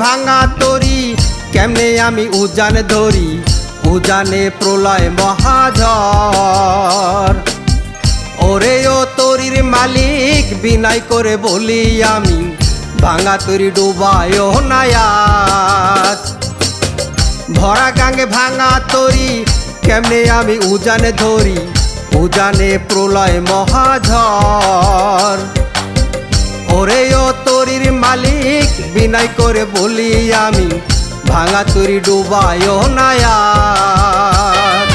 ভাঙা তরি কেমনে আমি উজান ধরি, উজানে প্রলয় মহাঝড়। ওরে ও তরির মালিক বিনয় করে বলি আমি, ভাঙা তরি ডুবায় নায়াজ। ভরা গাঙ্গে ভাঙা তরি কেমনে আমি উজানে ধরি, উজানে প্রলয় মহাঝড়। ওরে ও তরির মালিক বিনয় করে বলি আমি, ভাঙা তরি ডুবায় নায়াজ।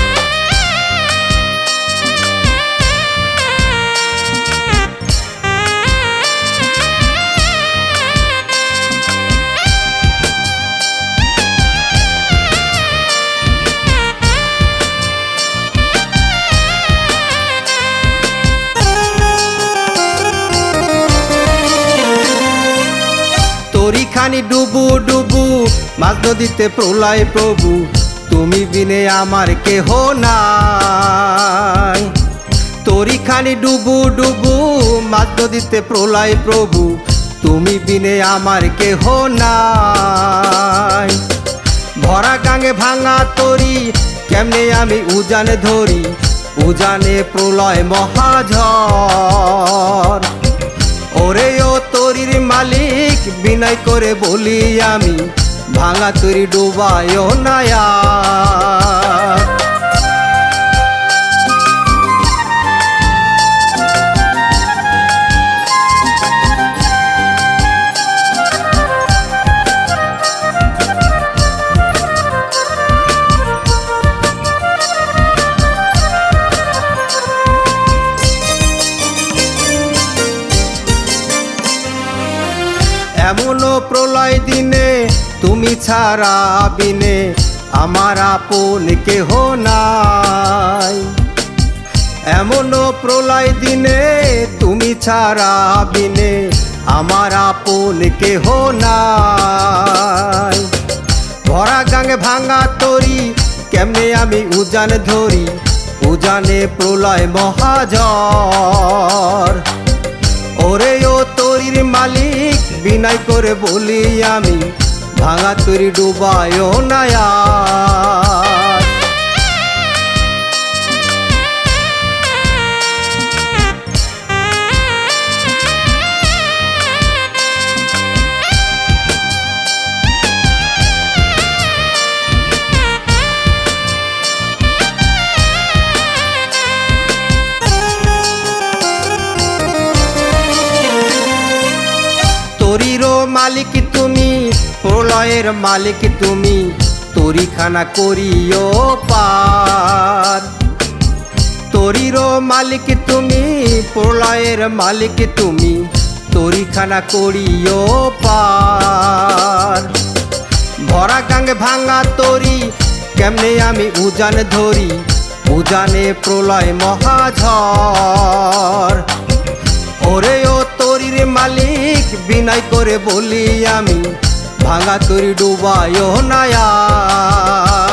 তরিখানি ডুবু ডুবু মাঝ নদীতে প্রলয় প্রভু, তুমি বিনে আমার কেহ নাই। তরিখানি ডুবু ডুবু মাঝ নদীতে প্রলয় প্রভু, তুমি বিনে আমার কেহ নাই। ভরা গাঙ্গে ভাঙা তরি কেমনে আমি উজানে ধরি, উজানে প্রলয় মহাঝড়। ওরে ও তরির মালিক বিনয় করে বলি আমি, ভাঙা তরি ডুবায় নায়াজ। এমনও প্রলয় দিনে তুমি ছাড়া বিনে আমার আপন কেহ নাই। এমনও প্রলয় দিনে তুমি ছাড়া বিনে আমার আপন কেহ নাই। ভরা গাঙ্গে ভাঙা তরি কেমনে আমি উজান ধরি, উজানে প্রলয় মহাঝড়। ওরে ও তরির মালিক বিনয় করে বলি আমি, ভাঙা তরি ডুবায় নায়াজ। তরিরও মালিক তুমি, প্রলয়ের মালিক তুমি, তরিখানা করিও পার। তরিরও মালিক তুমি, প্রলয়ের মালিক তুমি, তরিখানা করিও পার। ভরা গাঙ্গে ভাঙা তরি কেমনে আমি উজান ধরি, উজানে প্রলয় মহাঝড়। ওরে ও তরির মালিক বিনয় করে বলি আমি, ভাঙা তরি ডুবায় নায়াজ।